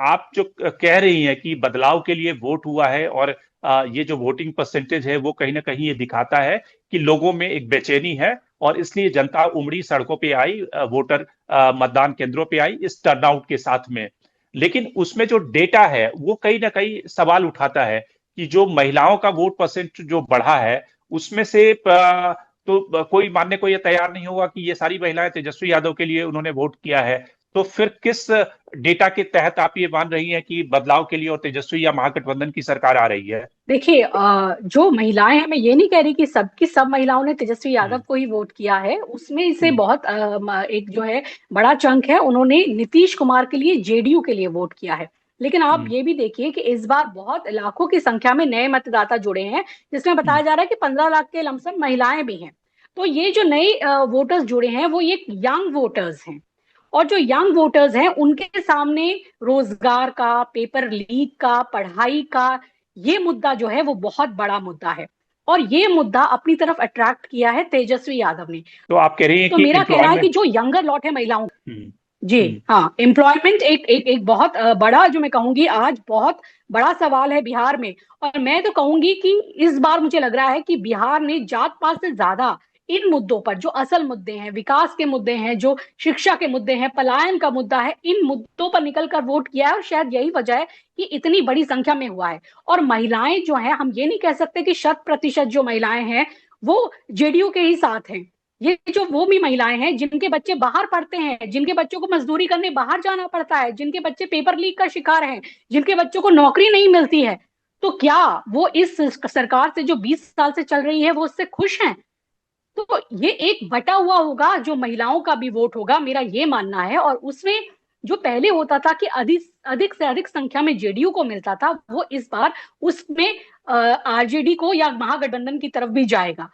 आप जो कह रही हैं कि बदलाव के लिए वोट हुआ है, और ये जो वोटिंग परसेंटेज है वो कहीं ना कहीं ये दिखाता है कि लोगों में एक बेचैनी है, और इसलिए जनता उमड़ी सड़कों पे आई, वोटर मतदान केंद्रों पे आई इस टर्नआउट के साथ में। लेकिन उसमें जो डेटा है वो कहीं ना कहीं सवाल उठाता है कि जो महिलाओं का वोट परसेंट जो बढ़ा है उसमें से कोई मानने को ये तैयार नहीं होगा कि ये सारी महिलाएं तेजस्वी यादव के लिए उन्होंने वोट किया है। तो फिर किस डेटा के तहत आप ये मान रही हैं कि बदलाव के लिए और तेजस्वी या महागठबंधन की सरकार आ रही है? देखिए, जो महिलाएं हैं, मैं ये नहीं कह रही कि सबकी सब महिलाओं ने तेजस्वी यादव हम्म। को ही वोट किया है। उसमें से हम्म। बहुत एक जो है बड़ा चंक है, उन्होंने नीतीश कुमार के लिए, जेडीयू के लिए वोट किया है। लेकिन आप हम्म। ये भी देखिए कि इस बार बहुत लाखों की संख्या में नए मतदाता जुड़े हैं, जिसमें बताया हम्म। जा रहा है कि 15 लाख के लमसम महिलाएं भी हैं। तो ये जो नए वोटर्स जुड़े हैं वो ये यंग वोटर्स हैं। और जो यंग वोटर्स हैं उनके सामने रोजगार का, पेपर लीक का, पढ़ाई का, ये मुद्दा जो है वो बहुत बड़ा मुद्दा है। और ये मुद्दा अपनी तरफ अट्रैक्ट किया है तेजस्वी यादव ने। तो आप कह रही हैं तो कि मेरा कहना है कि एम्प्लॉयमेंट। जो यंगर लॉट है महिलाओं, हम्म। जी हम्म। हाँ, एम्प्लॉयमेंट एक एक एक बहुत बड़ा, जो मैं कहूंगी आज बहुत बड़ा सवाल है बिहार में। और मैं तो कहूंगी कि इस बार मुझे लग रहा है कि बिहार ने जात पात से ज्यादा इन मुद्दों पर, जो असल मुद्दे हैं, विकास के मुद्दे हैं, जो शिक्षा के मुद्दे हैं, पलायन का मुद्दा है, इन मुद्दों पर निकल कर वोट किया है। और शायद यही वजह है कि इतनी बड़ी संख्या में हुआ है। और महिलाएं जो हैं, हम ये नहीं कह सकते कि 100% जो महिलाएं हैं वो जेडीयू के ही साथ हैं। ये जो वो भी महिलाएं हैं जिनके बच्चे बाहर पढ़ते हैं, जिनके बच्चों को मजदूरी करने बाहर जाना पड़ता है, जिनके बच्चे पेपर लीक का शिकार हैं, जिनके बच्चों को नौकरी नहीं मिलती है, तो क्या वो इस सरकार से जो 20 साल से चल रही है वो उससे खुश हैं? तो ये एक बटा हुआ होगा, जो महिलाओं का भी वोट होगा, मेरा ये मानना है। और उसमें जो पहले होता था कि अधिक अधिक से अधिक संख्या में जेडीयू को मिलता था, वो इस बार उसमें आरजेडी को या महागठबंधन की तरफ भी जाएगा।